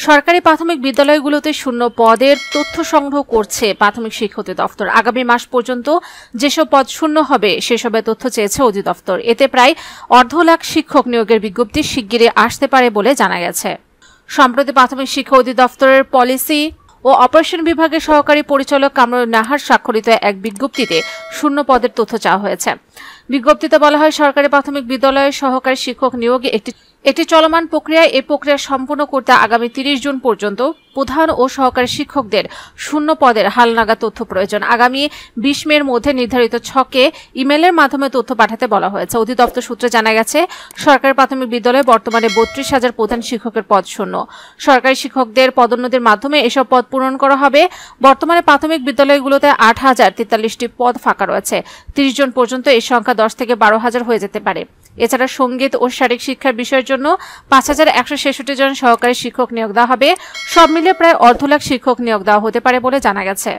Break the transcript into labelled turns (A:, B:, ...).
A: সরকারি প্রাথমিক বিদ্যালয়গুলোতে শূন্য পদের তথ্য সংগ্রহ করছে প্রাথমিক শিক্ষা অধিদপ্তর। আগামী মাস পর্যন্ত যেসব পদ শূন্য হবে সেসবের তথ্য চেয়েছে অধিদপ্তর। এতে প্রায় 1.5 লাখ শিক্ষক নিয়োগের বিজ্ঞপ্তি শিগগিরই আসতে পারে বলে জানা গেছে। সম্প্রতি প্রাথমিক শিক্ষা অধিদপ্তরের পলিসি ও অপারেশন বিভাগের সহকারী পরিচালক কামরুন নাহার স্বাক্ষরিত এক বিজ্ঞপ্তিতে শূন্য পদের তথ্য চাওয়া হয়েছে। বিজ্ঞপ্তিতে বলা হয়, সরকারি প্রাথমিক বিদ্যালয়ের সহকারী শিক্ষক নিয়োগে একটি চলমান প্রক্রিয়া। এই প্রক্রিয়া সম্পূর্ণ করতে আগামী 30 জুন পর্যন্ত প্রধান ও সহকারী শিক্ষকদের শূন্য পদের হালনাগাদ তথ্য প্রয়োজন। আগামী 20 মের মধ্যে নির্ধারিত ছকে ইমেলের মাধ্যমে তথ্য পাঠাতে বলা হয়েছে। অধিদপ্তর সূত্রে জানা গেছে, সরকারি প্রাথমিক বিদ্যালয়ে বর্তমানে 32,000 প্রধান শিক্ষকের পদ শূন্য। সরকারি শিক্ষকদের পদোন্নতির মাধ্যমে এসব পদ পূরণ করা হবে। বর্তমানে প্রাথমিক বিদ্যালয়গুলোতে 8,043টি পদ ফাঁকা রয়েছে। 30 জুন পর্যন্ত এই সংখ্যা 10 থেকে 12,000 হয়ে যেতে পারে। এছাড়া সঙ্গীত ও শারীরিক শিক্ষার বিষয়ের জন্য 5,166 জন সহকারী শিক্ষক নিয়োগ দেওয়া হবে। সব মিলিয়ে প্রায় 1.5 লাখ শিক্ষক নিয়োগ দেওয়া হতে পারে বলে জানা গেছে।